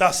10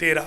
13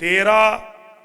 13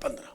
15,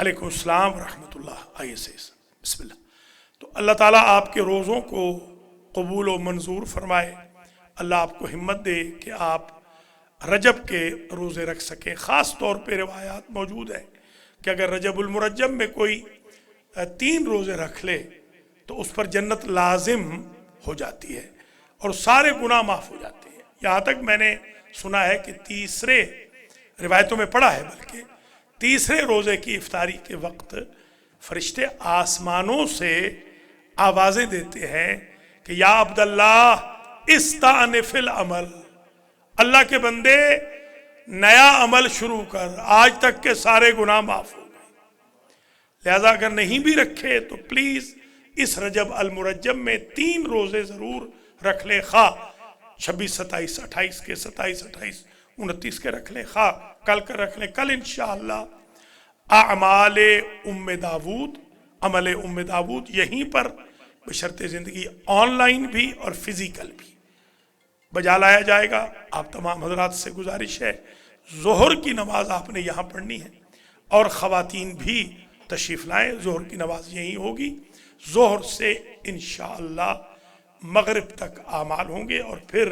علیکم السلام ورحمۃ اللہ. آئیے سے بسم اللہ. تو اللہ تعالیٰ آپ کے روزوں کو قبول و منظور فرمائے. اللہ آپ کو ہمت دے کہ آپ رجب کے روزے رکھ سکیں. خاص طور پہ روایات موجود ہیں کہ اگر رجب المرجب میں کوئی 3 روزے رکھ لے تو اس پر جنت لازم ہو جاتی ہے اور سارے گناہ معاف ہو جاتے ہیں. یہاں تک میں نے سنا ہے کہ تیسرے روایتوں میں پڑھا ہے بلکہ تیسرے روزے کی افطاری کے وقت فرشتے آسمانوں سے آوازیں دیتے ہیں کہ یا عبداللہ استعنف العمل، اللہ کے بندے نیا عمل شروع کر، آج تک کے سارے گناہ معاف ہو گئے. لہذا اگر نہیں بھی رکھے تو پلیز اس رجب المرجب میں 3 روزے ضرور رکھ لیں. خواہ 26 27 28 کے 27 28 29 کے رکھ لیں، خواہ کل کر رکھ لیں. کل انشاءاللہ اعمال داود، عمل داود یہیں پر بشرط زندگی آن لائن بھی اور فزیکل بھی بجا لایا جائے گا. آپ تمام حضرات سے گزارش ہے ظہر کی نماز آپ نے یہاں پڑھنی ہے اور خواتین بھی تشریف لائیں. ظہر کی نماز یہیں ہوگی. ظہر سے انشاءاللہ مغرب تک اعمال ہوں گے اور پھر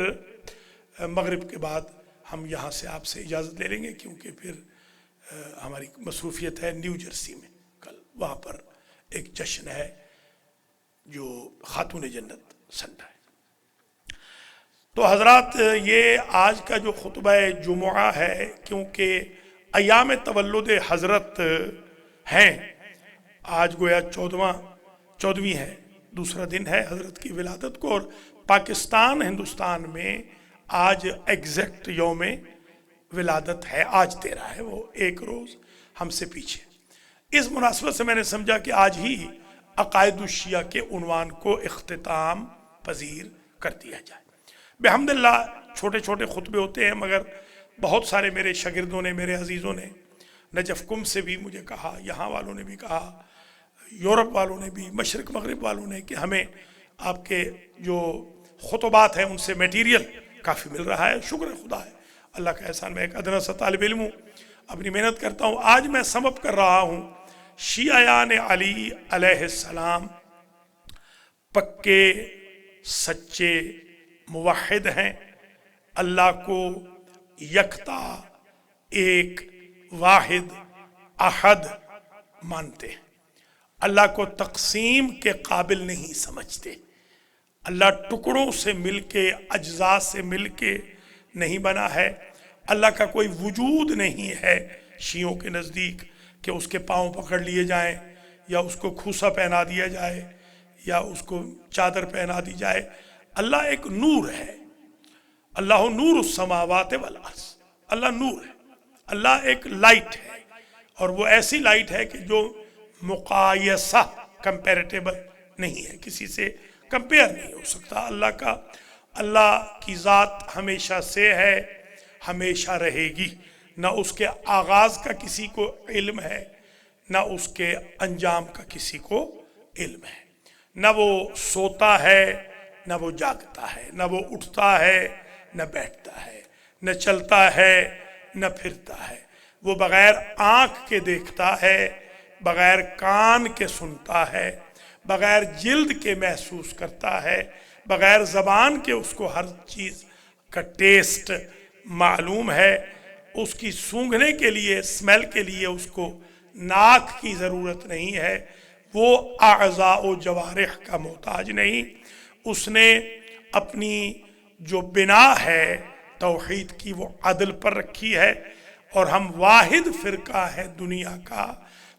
مغرب کے بعد ہم یہاں سے آپ سے اجازت لے لیں گے کیونکہ پھر ہماری مصروفیت ہے نیو جرسی میں. کل وہاں پر ایک جشن ہے جو خاتون جنت سنڈا ہے. تو حضرات یہ آج کا جو خطبہ جمعہ ہے کیونکہ ایام تولد حضرت ہیں، آج گویا 14ویں ہے، دوسرا دن ہے حضرت کی ولادت کو، اور پاکستان ہندوستان میں آج ایگزیکٹ یوم ولادت ہے. آج 13 ہے، وہ ایک روز ہم سے پیچھے. اس مناسبت سے میں نے سمجھا کہ آج ہی عقائد الشیعہ کے عنوان کو اختتام پذیر کر دیا جائے. بحمد اللہ چھوٹے چھوٹے خطبے ہوتے ہیں مگر بہت سارے میرے شاگردوں نے، میرے عزیزوں نے نجف کم سے بھی مجھے کہا، یہاں والوں نے بھی کہا، یورپ والوں نے بھی، مشرق مغرب والوں نے، کہ ہمیں آپ کے جو خطبات ہیں ان سے میٹیریل کافی مل رہا ہے. شکر خدا ہے، اللہ کا احسان. میں ایک ادنا سا طالب علم ہوں، اپنی محنت کرتا ہوں. آج میں سم اپ کر رہا ہوں شیعیان علی علیہ السلام پکے سچے موحد ہیں، اللہ کو یکتا ایک واحد احد مانتے ہیں، اللہ کو تقسیم کے قابل نہیں سمجھتے. اللہ ٹکڑوں سے مل کے، اجزاء سے مل کے نہیں بنا ہے. اللہ کا کوئی وجود نہیں ہے شیعوں کے نزدیک کہ اس کے پاؤں پکڑ لیے جائیں یا اس کو کھوسا پہنا دیا جائے یا اس کو چادر پہنا دی جائے. اللہ ایک نور ہے. اللہ نور السماوات والارض. اللہ نور ہے. اللہ ایک لائٹ ہے اور وہ ایسی لائٹ ہے کہ جو مقایسہ کمپیریٹیبل نہیں ہے، کسی سے کمپیئر نہیں ہو سکتا. اللہ کی ذات ہمیشہ سے ہے، ہمیشہ رہے گی. نہ اس کے آغاز کا کسی کو علم ہے، نہ اس کے انجام کا کسی کو علم ہے. نہ وہ سوتا ہے، نہ وہ جاگتا ہے، نہ وہ اٹھتا ہے، نہ بیٹھتا ہے، نہ چلتا ہے، نہ پھرتا ہے. وہ بغیر آنکھ کے دیکھتا ہے، بغیر کان کے سنتا ہے، بغیر جلد کے محسوس کرتا ہے، بغیر زبان کے اس کو ہر چیز کا ٹیسٹ معلوم ہے. اس کی سونگھنے کے لیے، اسمیل کے لیے اس کو ناک کی ضرورت نہیں ہے. وہ اعضاء و جوارح کا محتاج نہیں. اس نے اپنی جو بنا ہے توحید کی وہ عدل پر رکھی ہے اور ہم واحد فرقہ ہے دنیا کا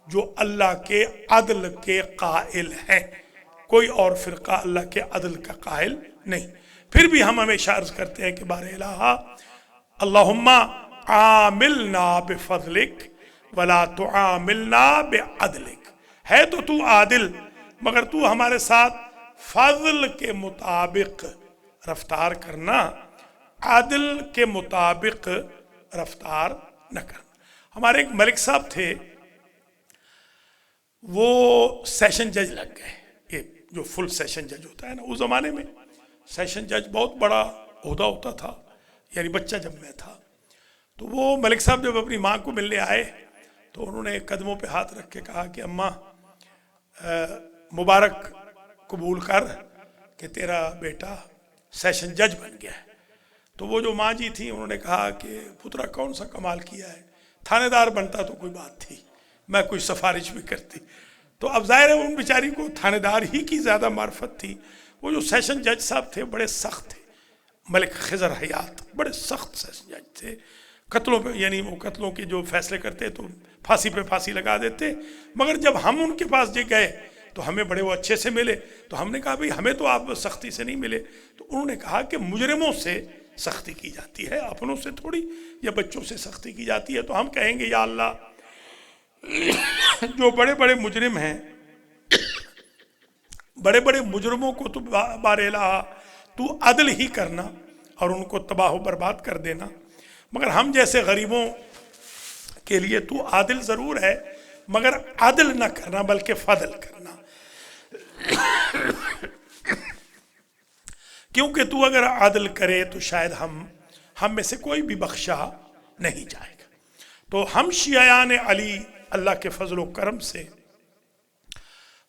جو اللہ کے عدل کے قائل ہیں. کوئی اور فرقہ اللہ کے عدل کا قائل نہیں. پھر بھی ہم ہمیشہ عرض کرتے ہیں کہ بار الہ اللہم عاملنا بفضلک ولا تعاملنا بعدلک. ہے تو عادل مگر تو ہمارے ساتھ فضل کے مطابق رفتار کرنا، عادل کے مطابق رفتار نہ کرنا. ہمارے ایک ملک صاحب تھے، وہ سیشن جج لگ گئے. یہ جو فل سیشن جج ہوتا ہے نا، اس زمانے میں سیشن جج بہت بڑا عہدہ ہوتا تھا. یعنی بچہ جب میں تھا تو وہ ملک صاحب جب اپنی ماں کو ملنے آئے تو انہوں نے قدموں پہ ہاتھ رکھ کے کہا کہ اماں مبارک قبول کر کہ تیرا بیٹا سیشن جج بن گیا ہے۔ تو وہ جو ماں جی تھی انہوں نے کہا کہ پترا کون سا کمال کیا ہے، تھانے دار بنتا تو کوئی بات تھی، میں کوئی سفارش بھی کرتی۔ تو اب ظاہر ہے ان بیچاری کو تھانے دار ہی کی زیادہ معرفت تھی۔ وہ جو سیشن جج صاحب تھے بڑے سخت تھے، ملک خضر حیات بڑے سخت سیشن جج تھے، قتلوں پہ یعنی وہ قتلوں کے جو فیصلے کرتے تو پھانسی پہ پھانسی لگا دیتے۔ مگر جب ہم ان کے پاس گئے تو ہمیں بڑے وہ اچھے سے ملے، تو ہم نے کہا بھئی ہمیں تو آپ سختی سے نہیں ملے۔ تو انہوں نے کہا کہ مجرموں سے سختی کی جاتی ہے، اپنوں سے تھوڑی، یا بچوں سے سختی کی جاتی ہے۔ تو ہم کہیں گے یا اللہ جو بڑے بڑے مجرم ہیں، بڑے بڑے مجرموں کو تو بار الہ تو عدل ہی کرنا اور ان کو تباہ و برباد کر دینا، مگر ہم جیسے غریبوں کے لیے تو عادل ضرور ہے، مگر عدل نہ کرنا بلکہ فضل کرنا، کیونکہ تو اگر عدل کرے تو شاید ہم میں سے کوئی بھی بخشا نہیں جائے گا۔ تو ہم شیعیان علی اللہ کے فضل و کرم سے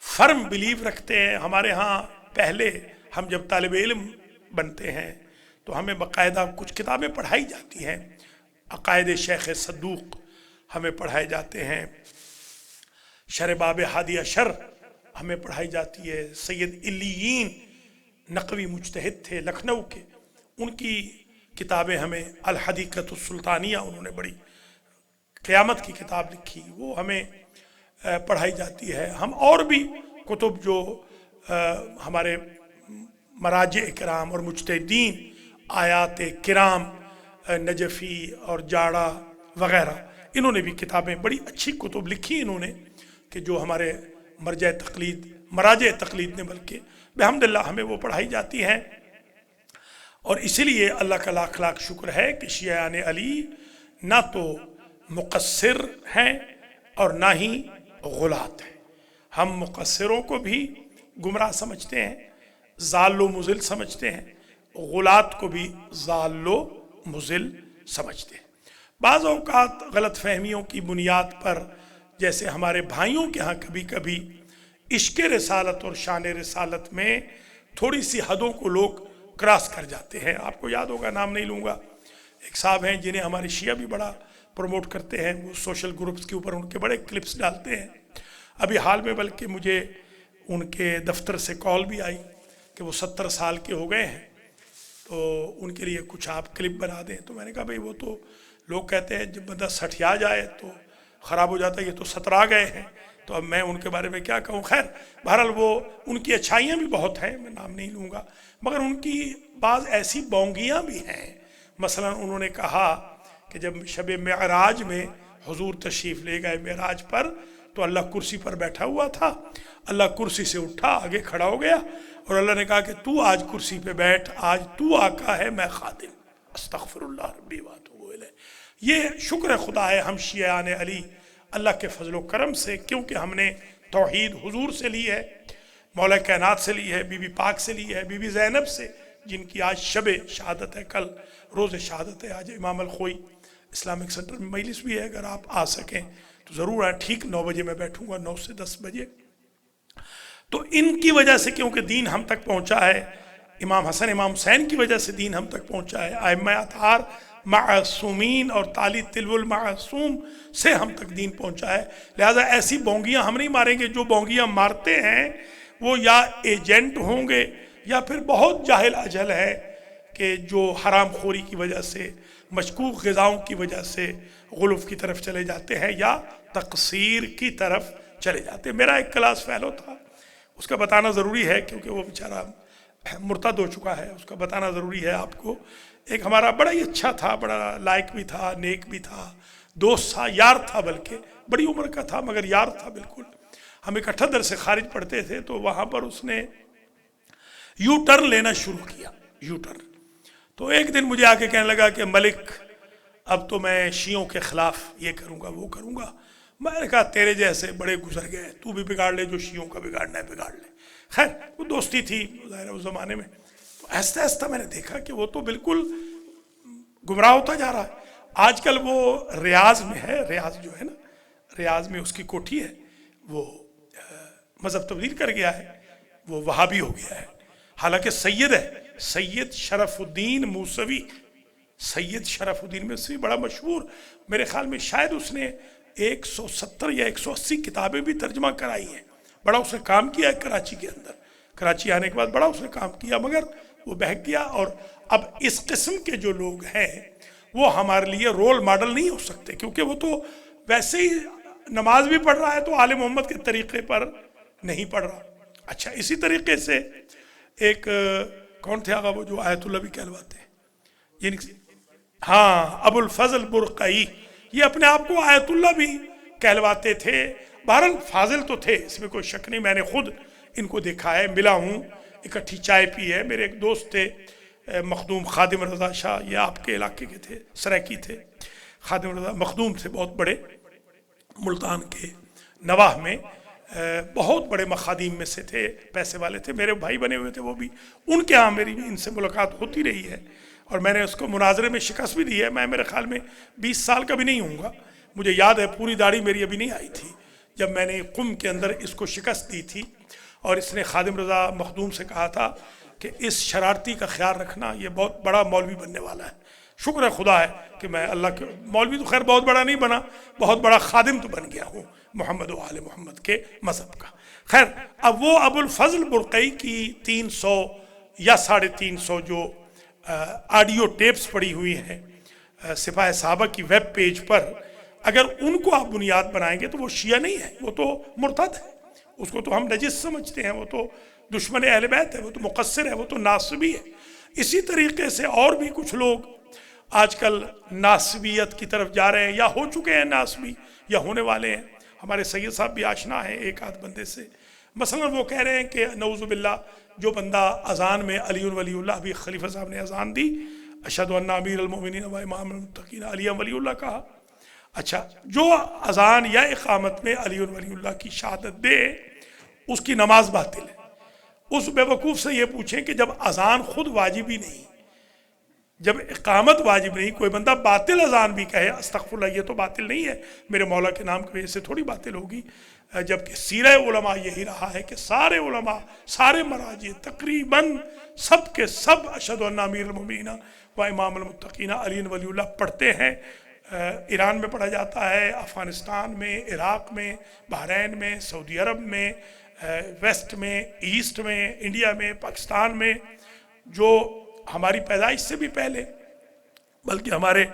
فرم بلیو رکھتے ہیں۔ ہمارے ہاں پہلے ہم جب طالب علم بنتے ہیں تو ہمیں باقاعدہ کچھ کتابیں پڑھائی جاتی ہیں، عقائد شیخ صدوق ہمیں پڑھائے جاتے ہیں، شرح باب ہادی اشر ہمیں پڑھائی جاتی ہے، سید علیین نقوی مجتہد تھے لکھنؤ کے، ان کی کتابیں ہمیں الحدیقۃ السلطانیہ انہوں نے بڑی قیامت کی کتاب لکھی، وہ ہمیں پڑھائی جاتی ہے۔ ہم اور بھی کتب جو ہمارے مراجع کرام اور مجتہدین، آیات کرام نجفی اور جاڑا وغیرہ، انہوں نے بھی کتابیں بڑی اچھی کتب لکھی انہوں نے، کہ جو ہمارے مراجع تقلید نے بلکہ بحمداللہ ہمیں وہ پڑھائی جاتی ہیں۔ اور اسی لیے اللہ کا لاکھ لاکھ شکر ہے کہ شیعیان علی نہ تو مقصر ہیں اور نہ ہی غلات ہیں۔ ہم مقصروں کو بھی گمراہ سمجھتے ہیں، ضال و مضل سمجھتے ہیں، غلات کو بھی ضال و مضل سمجھتے ہیں۔ بعض اوقات غلط فہمیوں کی بنیاد پر، جیسے ہمارے بھائیوں کے ہاں کبھی کبھی عشق رسالت اور شان رسالت میں تھوڑی سی حدوں کو لوگ کراس کر جاتے ہیں۔ آپ کو یاد ہوگا، نام نہیں لوں گا، ایک صاحب ہیں جنہیں ہمارے شیعہ بھی بڑا پروموٹ کرتے ہیں، وہ سوشل گروپس کے اوپر ان کے بڑے کلپس ڈالتے ہیں۔ ابھی حال میں بلکہ مجھے ان کے دفتر سے کال بھی آئی کہ وہ 70 سال کے ہو گئے ہیں، تو ان کے لیے کچھ آپ کلپ بنا دیں۔ تو میں نے کہا بھئی وہ تو لوگ کہتے ہیں جب بندہ سٹھیا جائے تو خراب ہو جاتا ہے، یہ تو سترا گئے ہیں، تو اب میں ان کے بارے میں کیا کہوں۔ خیر بہرحال وہ ان کی اچھائیاں بھی بہت ہیں، میں نام نہیں لوں گا، مگر ان کی بعض ایسی بونگیاں بھی ہیں۔ مثلا انہوں نے کہا کہ جب شب معراج میں حضور تشریف لے گئے معراج پر، تو اللہ کرسی پر بیٹھا ہوا تھا، اللہ کرسی سے اٹھا آگے کھڑا ہو گیا اور اللہ نے کہا کہ تو آج کرسی پہ بیٹھ، آج تو آقا ہے میں خادم، استغفر اللہ ربی واتوب الیہ۔ یہ شکر خدا ہے ہم شیعیان علی اللہ کے فضل و کرم سے، کیونکہ ہم نے توحید حضور سے لی ہے، مولا کائنات سے لی ہے، بی بی پاک سے لی ہے، بی بی زینب سے، جن کی آج شب شہادت ہے، کل روز شہادت ہے۔ آج امام الخوئی اسلامک سینٹر میں مجلس بھی ہے، اگر آپ آ سکیں تو ضرور آئیں۔ ٹھیک 9 بجے میں بیٹھوں گا، 9 سے 10 بجے۔ تو ان کی وجہ سے کیونکہ دین ہم تک پہنچا ہے، امام حسن امام حسین کی وجہ سے دین ہم تک پہنچا ہے، ائمہ اطہار معصومین اور تالی تلو المعصوم سے ہم تک دین پہنچا ہے۔ لہذا ایسی بونگیاں ہم نہیں ماریں گے۔ جو بونگیاں مارتے ہیں وہ یا ایجنٹ ہوں گے یا پھر بہت جاہل اجہل ہے کہ جو حرام خوری کی وجہ سے، مشکوک غذاؤں کی وجہ سے غلف کی طرف چلے جاتے ہیں یا تقصیر کی طرف چلے جاتے ہیں۔ میرا ایک کلاس فیلو تھا، اس کا بتانا ضروری ہے کیونکہ وہ بیچارہ مرتد ہو چکا ہے، اس کا بتانا ضروری ہے آپ کو۔ ایک ہمارا بڑا ہی اچھا تھا، بڑا لائق بھی تھا، نیک بھی تھا، دوست تھا، یار تھا، بلکہ بڑی عمر کا تھا مگر یار تھا بالکل۔ ہم اکٹھا در سے خارج پڑھتے تھے تو وہاں پر اس نے یو ٹرن لینا شروع کیا، یو ٹرن۔ تو ایک دن مجھے آ کے کہنے لگا کہ ملک اب تو میں شیعوں کے خلاف یہ کروں گا وہ کروں گا۔ میں نے کہا تیرے جیسے بڑے گزر گئے، تو بھی بگاڑ لے، جو شیعوں کا بگاڑنا ہے بگاڑ لے۔ خیر وہ دوستی تھی ظاہر اس زمانے میں۔ تو آہستہ آہستہ میں نے دیکھا کہ وہ تو بالکل گمراہ ہوتا جا رہا ہے۔ آج کل وہ ریاض میں ہے، ریاض جو ہے نا، ریاض میں اس کی کوٹھی ہے، وہ مذہب تبدیل کر گیا ہے، وہ وہابی ہو گیا ہے، حالانکہ سید ہے، سید شرف الدین موسوی، سید شرف الدین موسوی بڑا مشہور، میرے خیال میں شاید اس نے 170 یا 180 کتابیں بھی ترجمہ کرائی ہیں، بڑا اس نے کام کیا ہے کراچی کے اندر، کراچی آنے کے بعد بڑا اس نے کام کیا، مگر وہ بہک گیا۔ اور اب اس قسم کے جو لوگ ہیں وہ ہمارے لیے رول ماڈل نہیں ہو سکتے، کیونکہ وہ تو ویسے ہی نماز بھی پڑھ رہا ہے تو آل محمد کے طریقے پر نہیں پڑھ رہا۔ اچھا، اسی طریقے سے ایک کون تھے آقا وہ جو آیت اللہ بھی کہلواتے ہیں، یعنی ہاں ابو الفضل برقعی، یہ اپنے آپ کو آیت اللہ بھی کہلواتے تھے۔ بہرحال فاضل تو تھے، اس میں کوئی شک نہیں، میں نے خود ان کو دیکھا ہے، ملا ہوں، اکٹھی چائے پی ہے۔ میرے ایک دوست تھے مخدوم خادم رضا شاہ، یہ آپ کے علاقے کے تھے، سرائکی تھے، خادم رضا مخدوم تھے بہت بڑے، ملتان کے نواح میں بہت بڑے مخادیم میں سے تھے، پیسے والے تھے، میرے بھائی بنے ہوئے تھے وہ بھی، ان کے ہاں میری بھی ان سے ملاقات ہوتی رہی ہے، اور میں نے اس کو مناظرے میں شکست بھی دی ہے۔ میں میرے خیال میں 20 سال کا بھی نہیں ہوں گا، مجھے یاد ہے پوری داڑھی میری ابھی نہیں آئی تھی جب میں نے قم کے اندر اس کو شکست دی تھی، اور اس نے خادم رضا مخدوم سے کہا تھا کہ اس شرارتی کا خیال رکھنا، یہ بہت بڑا مولوی بننے والا ہے۔ شکر ہے خدا ہے کہ میں اللہ کے مولوی تو خیر بہت بڑا نہیں بنا، بہت بڑا خادم تو بن گیا ہوں محمد و آل محمد کے مذہب کا۔ خیر، اب وہ ابو الفضل برقعی کی 300 یا 350 جو آڈیو ٹیپس پڑی ہوئی ہیں سپاہ صحابہ کی ویب پیج پر، اگر ان کو آپ بنیاد بنائیں گے تو وہ شیعہ نہیں ہے، وہ تو مرتد ہے، اس کو تو ہم نجس سمجھتے ہیں، وہ تو دشمن اہل بیت ہے، وہ تو مقصر ہے، وہ تو ناصبی ہے۔ اسی طریقے سے اور بھی کچھ لوگ آج کل ناصبیت کی طرف جا رہے ہیں، یا ہو چکے ہیں ناصبی یا ہونے والے ہیں۔ ہمارے سید صاحب بھی آشنا ہیں ایک آدھ بندے سے، مثلا وہ کہہ رہے ہیں کہ نعوذ باللہ جو بندہ اذان میں علی ولی اللہ، ابھی خلیفہ صاحب نے اذان دی، اشہد ان امیر المؤمنین و امام المتقین علی ولی اللہ کہا، اچھا جو اذان یا اقامت میں علی ولی اللہ کی شہادت دے اس کی نماز باطل ہے۔ اس بے وقوف سے یہ پوچھیں کہ جب اذان خود واجب ہی نہیں، جب اقامت واجب نہیں، کوئی بندہ باطل اذان بھی کہے، استغفراللہ، یہ تو باطل نہیں ہے، میرے مولا کے نام کی وجہ سے تھوڑی باطل ہوگی، جبکہ سیرہ علماء یہی رہا ہے کہ سارے علماء، سارے مراجع تقریباً سب کے سب اشہد ان امیر المؤمنین و امام المتقین علی ولی اللہ پڑھتے ہیں۔ ایران میں پڑھا جاتا ہے، افغانستان میں، عراق میں، بحرین میں، سعودی عرب میں، ویسٹ میں، ایسٹ میں، انڈیا میں، پاکستان میں، جو ہماری پیدائش سے بھی پہلے، بلکہ ہمارے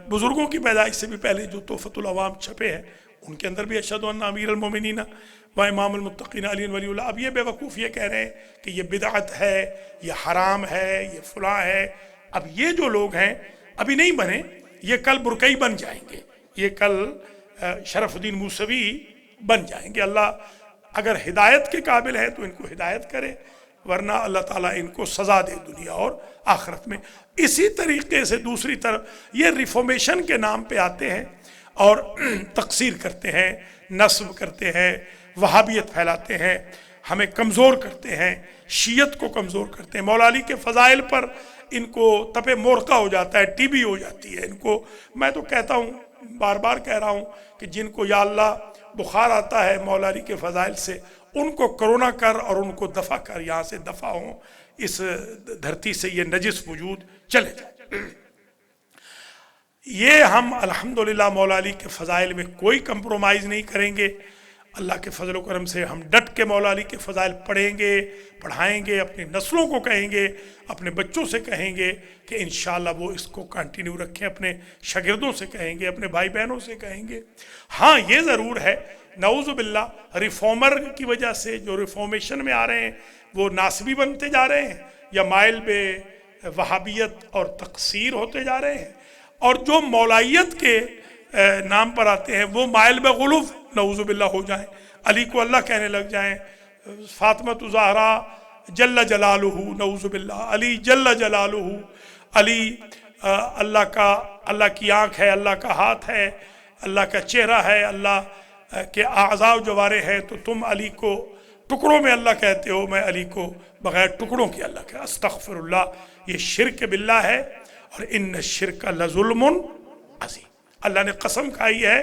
بزرگوں کی پیدائش سے بھی پہلے جو تحفۃ العوام چھپے ہیں ان کے اندر بھی اشہد ان امیر المؤمنین و امام المتقین علی ولی اللہ۔ اب یہ بے وقوف یہ کہہ رہے ہیں کہ یہ بدعت ہے، یہ حرام ہے، یہ فلاں ہے۔ اب یہ جو لوگ ہیں ابھی نہیں بنے، یہ کل برقعی بن جائیں گے، یہ کل شرف الدین موسوی بن جائیں گے۔ اللہ اگر ہدایت کے قابل ہے تو ان کو ہدایت کرے، ورنہ اللہ تعالیٰ ان کو سزا دے دنیا اور آخرت میں۔ اسی طریقے سے دوسری طرف یہ ریفارمیشن کے نام پہ آتے ہیں اور تقصیر کرتے ہیں، نصب کرتے ہیں، وہابیت پھیلاتے ہیں، ہمیں کمزور کرتے ہیں، شیعت کو کمزور کرتے ہیں۔ مولا علی کے فضائل پر ان کو تپے مورقہ ہو جاتا ہے، ٹی بی ہو جاتی ہے ان کو۔ میں تو کہتا ہوں، بار بار کہہ رہا ہوں کہ جن کو یا اللہ بخار آتا ہے مولا علی کے فضائل سے، ان کو کرونا کر اور ان کو دفع کر، یہاں سے دفع ہوں، اس دھرتی سے یہ نجس وجود چلے جائے۔ یہ ہم الحمدللہ مولا علی کے فضائل میں کوئی کمپرومائز نہیں کریں گے۔ اللہ کے فضل و کرم سے ہم ڈٹ کے مولا علی کے فضائل پڑھیں گے، پڑھائیں گے، اپنی نسلوں کو کہیں گے، اپنے بچوں سے کہیں گے کہ انشاءاللہ وہ اس کو کنٹینیو رکھیں، اپنے شاگردوں سے کہیں گے، اپنے بھائی بہنوں سے کہیں گے۔ ہاں یہ ضرور ہے، نعوذ باللہ ریفارمر کی وجہ سے جو ریفارمیشن میں آ رہے ہیں وہ ناصبی بنتے جا رہے ہیں، یا مائل بے وہابیت اور تقصیر ہوتے جا رہے ہیں، اور جو مولائیت کے نام پر آتے ہیں وہ مائل بے غلو نعوذ باللہ ہو جائیں، علی کو اللہ کہنے لگ جائیں، فاطمہ زہرا جل جلالہ نعوذ باللہ، علی جل جلالہ، علی اللہ کی آنکھ ہے، اللہ کا ہاتھ ہے، اللہ کا چہرہ ہے، اللہ کے اعضاء و جوارح ہیں، تو تم علی کو ٹکڑوں میں اللہ کہتے ہو، میں علی کو بغیر ٹکڑوں کے اللہ کہتا۔ استغفر اللہ، یہ شرک باللہ ہے، اور ان الشرک لظلم عظیم۔ اللہ نے قسم کھائی ہے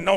9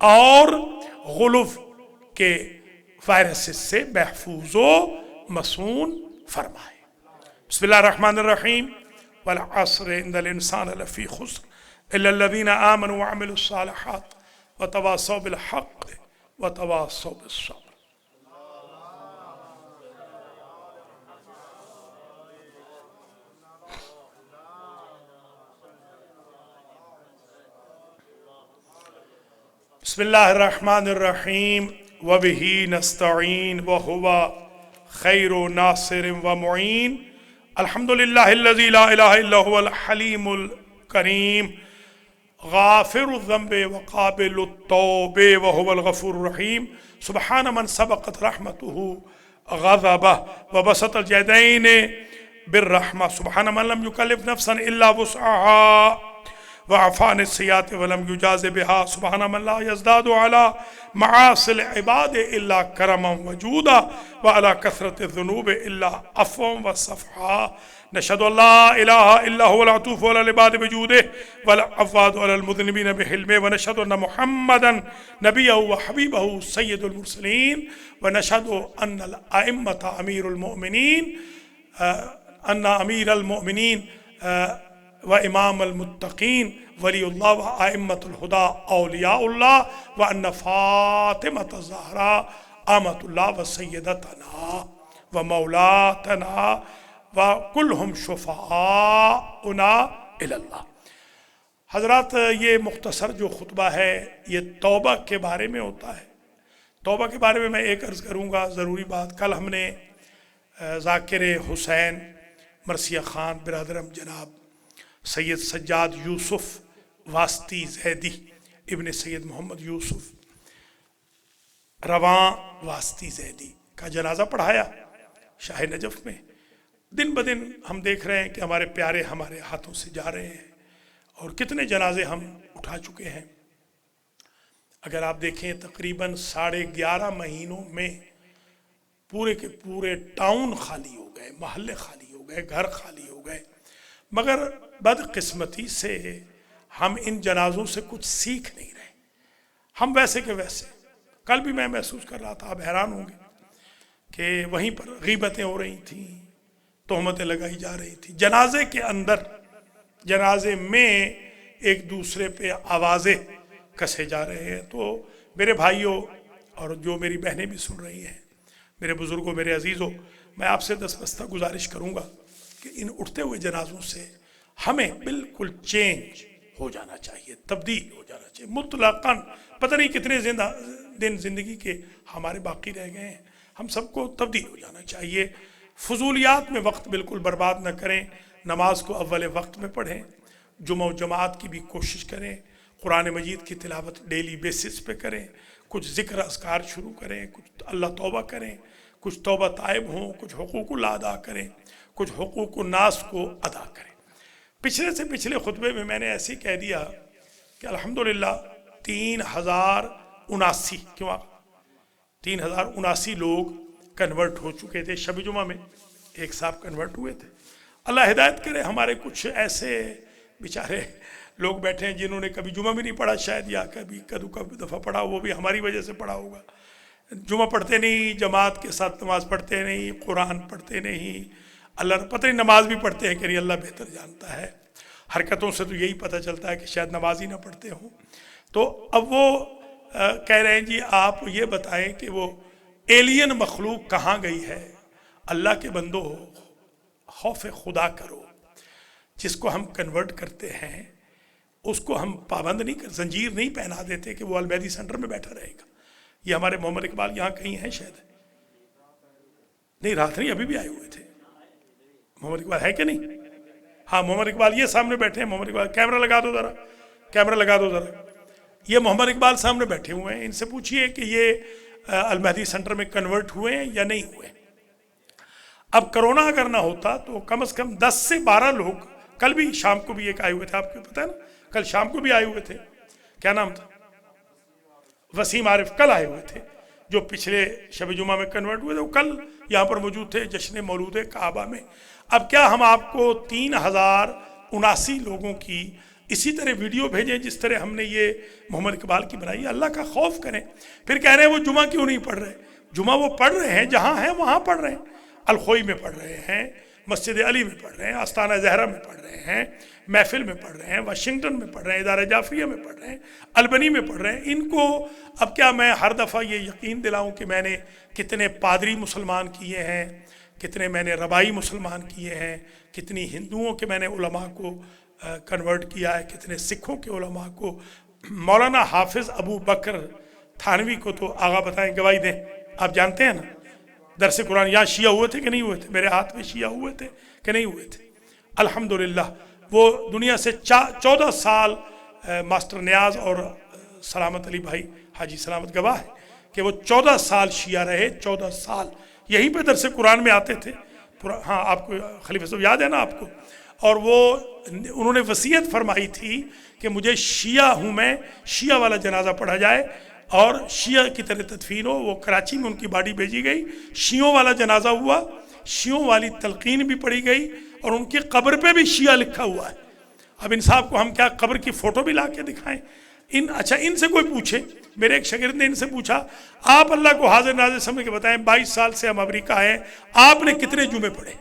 اور غلف کے وائرس سے محفوظ و مصون فرمائے۔ بسم اللہ الرحمن الرحیم والعصر ان الانسان لفی خسر الا الذین آمنوا وعملوا الصالحات وتواصوا بالحق وتواصوا بالصبر۔ بسم اللہ الرحمن الرحیم وبہ نستعین وہو خیر ناصر ومعین الحمدللہ الذی لا الہ الا هو الحلیم الکریم غافر الذنب وقابل التوب وهو الغفور الرحیم سبحان من سبقت رحمته غضبہ وبسط اليدین بالرحمہ سبحان من لم يكلف نفسا الا وسعها وعفان السیئات ولم یجاز بها سبحان من لا یزداد على معاصی العباد الا کرما وجودا وعلى کثرت الذنوب الا عفوا وصفحا نشهد ان لا اله الا هو العطوف على العباد بجوده والعفاد على المذنبين بحلمه ونشهد ان محمدا نبيه وحبيبه سيد المرسلين ونشهد ان الائمة امير المؤمنين ان امير المؤمنين وامام المتقین ولی اللہ وائمۃ الہدی اولیاء اللہ وان فاطمۃ الزہراء آمۃ اللہ وسیدتنا ومولاتنا وکلہم شفعاؤنا الی اللہ۔ حضرات، یہ مختصر جو خطبہ ہے یہ توبہ کے بارے میں ہوتا ہے۔ توبہ کے بارے میں میں ایک عرض کروں گا ضروری بات۔ کل ہم نے ذاکر حسین مرثیہ خان برادرم جناب سید سجاد یوسف واسطی زیدی ابن سید محمد یوسف رواں واسطی زیدی کا جنازہ پڑھایا شاہ نجف میں۔ دن بدن ہم دیکھ رہے ہیں کہ ہمارے پیارے ہمارے ہاتھوں سے جا رہے ہیں، اور کتنے جنازے ہم اٹھا چکے ہیں۔ اگر آپ دیکھیں تقریباً 11.5 مہینوں میں پورے کے پورے ٹاؤن خالی ہو گئے، محلے خالی ہو گئے، گھر خالی ہو گئے۔ مگر بدقسمتی سے ہم ان جنازوں سے کچھ سیکھ نہیں رہے، ہم ویسے کہ ویسے۔ کل بھی میں محسوس کر رہا تھا، آپ حیران ہوں گے کہ وہیں پر غیبتیں ہو رہی تھیں، تہمتیں لگائی جا رہی تھیں، جنازے کے اندر، جنازے میں ایک دوسرے پہ آوازیں کسے جا رہے ہیں۔ تو میرے بھائیوں اور جو میری بہنیں بھی سن رہی ہیں، میرے بزرگوں، میرے عزیزوں، میں آپ سے دستبستہ گزارش کروں گا کہ ان اٹھتے ہوئے جنازوں سے ہمیں بالکل چینج ہو جانا چاہیے، تبدیل ہو جانا چاہیے مطلقاً۔ پتہ نہیں کتنے دن زندگی کے ہمارے باقی رہ گئے ہیں، ہم سب کو تبدیل ہو جانا چاہیے۔ فضولیات میں وقت بالکل برباد نہ کریں، نماز کو اول وقت میں پڑھیں، جمعہ و جماعت کی بھی کوشش کریں، قرآن مجید کی تلاوت ڈیلی بیسس پہ کریں، کچھ ذکر اذکار شروع کریں، کچھ اللہ توبہ کریں، کچھ توبہ طائب ہوں، کچھ حقوق اللہ ادا کریں، کچھ حقوق الناس کو ادا کریں۔ پچھلے سے پچھلے خطبے میں نے ایسے کہہ دیا کہ الحمدللہ 3079 کیوں 3079 لوگ کنورٹ ہو چکے تھے۔ شب جمعہ میں ایک صاحب کنورٹ ہوئے تھے۔ اللہ ہدایت کرے، ہمارے کچھ ایسے بیچارے لوگ بیٹھے ہیں جنہوں نے کبھی جمعہ بھی نہیں پڑھا شاید، یا کبھی دفعہ پڑھا، وہ بھی ہماری وجہ سے پڑھا ہوگا۔ جمعہ پڑھتے نہیں، جماعت کے ساتھ نماز پڑھتے نہیں، قرآن پڑھتے نہیں، اللہ پتہ نہیں نماز بھی پڑھتے ہیں کہ نہیں، اللہ بہتر جانتا ہے۔ حرکتوں سے تو یہی پتہ چلتا ہے کہ شاید نماز ہی نہ پڑھتے ہوں۔ تو اب وہ کہہ رہے ہیں جی آپ یہ بتائیں کہ وہ ایلین مخلوق کہاں گئی ہے؟ اللہ کے بندو خوف خدا کرو۔ جس کو ہم کنورٹ کرتے ہیں اس کو ہم پابند نہیں کر، زنجیر نہیں پہنا دیتے کہ وہ المیدی سینٹر میں بیٹھا رہے گا۔ یہ ہمارے محمد اقبال یہاں کہیں ہیں شاید، نہیں رات نہیں، ابھی بھی آئے ہوئے تھے۔ محمد اقبال ہے کہ نہیں؟ ہاں محمد اقبال یہ سامنے بیٹھے ہیں۔ محمد اقبال کیمرہ لگا دو ذرا، کیمرہ لگا دو ذرا۔ یہ محمد اقبال سامنے بیٹھے ہوئے ہیں، ان سے پوچھئے کہ یہ المہدی سینٹر میں کنورٹ ہوئے ہیں یا نہیں ہوئے۔ اب کرونا اگر نہ ہوتا تو کم از کم 10 سے 12 لوگ، کل بھی شام کو بھی ایک آئے ہوئے تھے، آپ کو پتہ ہے نا، کل شام کو بھی آئے ہوئے تھے، کیا نام تھا؟ وسیم عارف، کل آئے ہوئے تھے، جو پچھلے شب جمعہ میں کنورٹ ہوئے تھے، وہ کل یہاں پر موجود تھے جشن مولود کعبہ میں۔ اب کیا ہم آپ کو 3079 لوگوں کی اسی طرح ویڈیو بھیجیں جس طرح ہم نے یہ محمد اقبال کی بنائی ہے. اللہ کا خوف کریں. پھر کہہ رہے ہیں وہ جمعہ کیوں نہیں پڑھ رہے؟ جمعہ وہ پڑھ رہے ہیں، جہاں ہیں وہاں پڑھ رہے ہیں. الخوئی میں پڑھ رہے ہیں، مسجد علی میں پڑھ رہے ہیں، آستانہ زہرا میں پڑھ رہے ہیں، محفل میں پڑھ رہے ہیں، واشنگٹن میں پڑھ رہے ہیں، ادارہ جعفریہ میں پڑھ رہے ہیں، البنی میں پڑھ رہے ہیں. ان کو اب کیا میں ہر دفعہ یہ یقین دلاؤں کہ میں نے کتنے پادری مسلمان کیے ہیں، کتنے میں نے ربائی مسلمان کیے ہیں، کتنی ہندوؤں کے میں نے علماء کو کنورٹ کیا ہے، کتنے سکھوں کے علماء کو. مولانا حافظ ابو بکر تھانوی کو تو آغا بتائیں، گواہی دیں. آپ جانتے ہیں نا درس قرآن یہاں شیعہ ہوئے تھے کہ نہیں ہوئے تھے؟ میرے ہاتھ میں شیعہ ہوئے تھے کہ نہیں ہوئے تھے؟ الحمدللہ. وہ دنیا سے 14 سال ماسٹر نیاز اور سلامت علی بھائی حاجی سلامت گواہ ہے کہ وہ 14 سال شیعہ رہے. 14 سال یہیں پہ درس قرآن میں آتے تھے. ہاں آپ کو خلیفہ صاحب یاد ہے نا آپ کو. اور وہ انہوں نے وصیت فرمائی تھی کہ مجھے شیعہ ہوں میں، شیعہ والا جنازہ پڑھا جائے اور شیعہ کی طرح تدفین ہو. وہ کراچی میں ان کی باڈی بھیجی گئی، شیعوں والا جنازہ ہوا، شیعوں والی تلقین بھی پڑھی گئی اور ان کی قبر پہ بھی شیعہ لکھا ہوا ہے. اب ان صاحب کو ہم کیا قبر کی فوٹو بھی لا کے دکھائیں؟ اچھا ان سے کوئی پوچھے، میرے ایک شاگرد نے ان سے پوچھا آپ اللہ کو حاضر ناظر سمجھ کے بتائیں 22 سال سے ہم امریکہ آئے ہیں، آپ نے کتنے جمعے پڑھے؟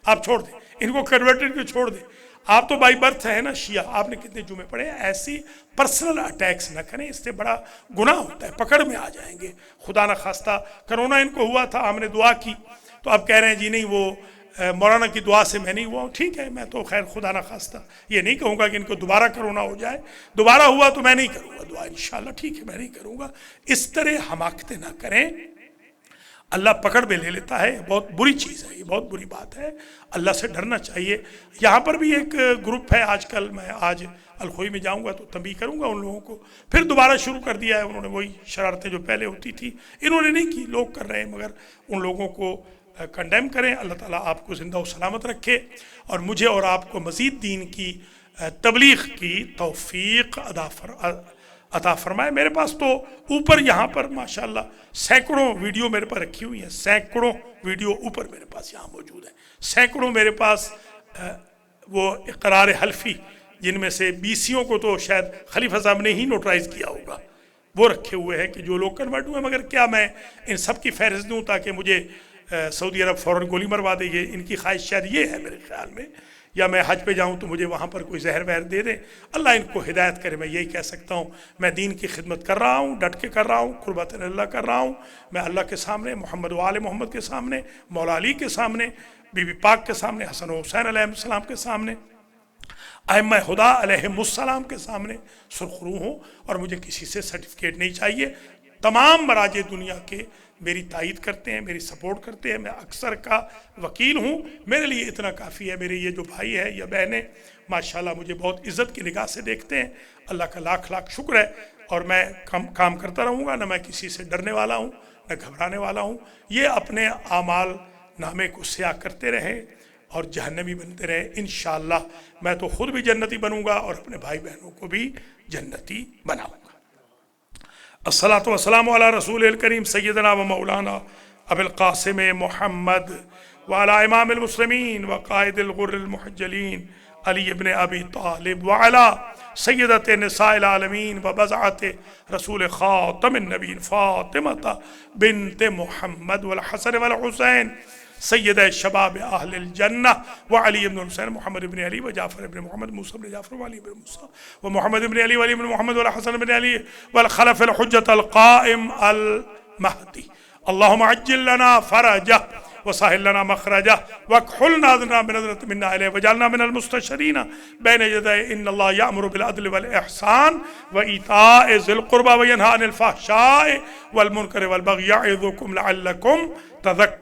آپ چھوڑ دیں ان کو، کنورٹڈ کو چھوڑ دیں، آپ تو بائی برتھ ہے نا شیعہ، آپ نے کتنے جمعے پڑھے؟ ایسی پرسنل اٹیکس نہ کریں، اس سے بڑا گناہ ہوتا ہے، پکڑ میں آ جائیں گے. خدا نہ خواستہ کرونا ان کو ہوا تھا، ہم نے دعا کی تو اب کہہ رہے ہیں جی نہیں وہ مولانا کی دعا سے میں نہیں ہوا ہوں. ٹھیک ہے، میں تو خیر خدا نہ خواستہ یہ نہیں کہوں گا کہ ان کو دوبارہ کرونا ہو جائے، دوبارہ ہوا تو میں نہیں کروں گا دعا انشاءاللہ. ٹھیک ہے میں نہیں کروں گا. اس طرح حماقتیں نہ کریں، اللہ پکڑ میں لے لیتا ہے. بہت بری چیز ہے، یہ بہت بری بات ہے. اللہ سے ڈرنا چاہیے. یہاں پر بھی ایک گروپ ہے آج کل، میں آج الخوئی میں جاؤں گا تو تنبیہ کروں گا ان لوگوں کو. پھر دوبارہ شروع کر دیا ہے انہوں نے وہی شرارتیں جو پہلے ہوتی تھی، انہوں نے نہیں کی، لوگ کر رہے ہیں، مگر ان لوگوں کو کنڈیم کریں. اللہ تعالیٰ آپ کو زندہ و سلامت رکھے اور مجھے اور آپ کو مزید دین کی تبلیغ کی توفیق عطا فرمائے. میرے پاس تو اوپر یہاں پر ماشاءاللہ سینکڑوں ویڈیو میرے پاس رکھی ہوئی ہیں، سینکڑوں ویڈیو اوپر میرے پاس یہاں موجود ہیں، سینکڑوں میرے پاس وہ اقرار حلفی جن میں سے 20 کو تو شاید خلیفہ صاحب نے ہی نوٹرائز کیا ہوگا، وہ رکھے ہوئے ہیں کہ جو لوگ کنورٹ ہوئے. مگر کیا میں ان سب کی فہرست دوں تاکہ مجھے سعودی عرب فوراً گولی مروا دے؟ یہ ان کی خواہش شاید یہ ہے میرے خیال میں، یا میں حج پہ جاؤں تو مجھے وہاں پر کوئی زہر وہر دے دے. اللہ ان کو ہدایت کرے. میں یہی کہہ سکتا ہوں، میں دین کی خدمت کر رہا ہوں، ڈٹ کے کر رہا ہوں، قربت اللہ کر رہا ہوں. میں اللہ کے سامنے، محمد و آل محمد کے سامنے، مولا علی کے سامنے، بی بی پاک کے سامنے، حسن و حسین علیہ السلام کے سامنے، ائمہ خدا علیہم السلام کے سامنے سرخرو ہوں اور مجھے کسی سے سرٹیفکیٹ نہیں چاہیے. تمام مراجع دنیا کے میری تائید کرتے ہیں، میری سپورٹ کرتے ہیں. میں اکثر کا وکیل ہوں، میرے لیے اتنا کافی ہے. میرے یہ جو بھائی ہے یا بہنیں ماشاءاللہ مجھے بہت عزت کی نگاہ سے دیکھتے ہیں. اللہ کا لاکھ لاکھ شکر ہے. اور میں کام کرتا رہوں گا، نہ میں کسی سے ڈرنے والا ہوں نہ گھبرانے والا ہوں. یہ اپنے اعمال نامے کو سیاہ کرتے رہیں اور جہنمی بنتے رہیں. انشاءاللہ میں تو خود بھی جنتی بنوں گا اور اپنے بھائی بہنوں کو بھی جنتی بناؤں گا. الصلاۃ والسلام علی رسول الکریم سیدنا و مولانا ابی القاسم محمد وعلی امام المسلمین وقائد الغر المحجلین علی ابن ابی طالب وعلی سیدت نساء العالمین وبضعت رسول خاتم النبیین فاطمہ بنت محمد والحسن والحسین سید شباب اہل الجنہ وعلی ابن حسین محمد ابن علی وجعفر ابن محمد موسیٰ ابن جعفر وعلی ابن موسیٰ ومحمد ابن علی وعلی ابن محمد والحسن ابن علی والخلف الحجت القائم المہدی. اللہم عجل لنا فرجہ وسهل لنا مخرجہ واکحلنا بنظرة منا الیہ وجعلنا من المستشرین بین یدی ان اللہ یأمر بالعدل والاحسان وایتاء ذی القربى وینہی عن الفحشاء والمنکر والبغی یعظکم لعلکم تذکرون.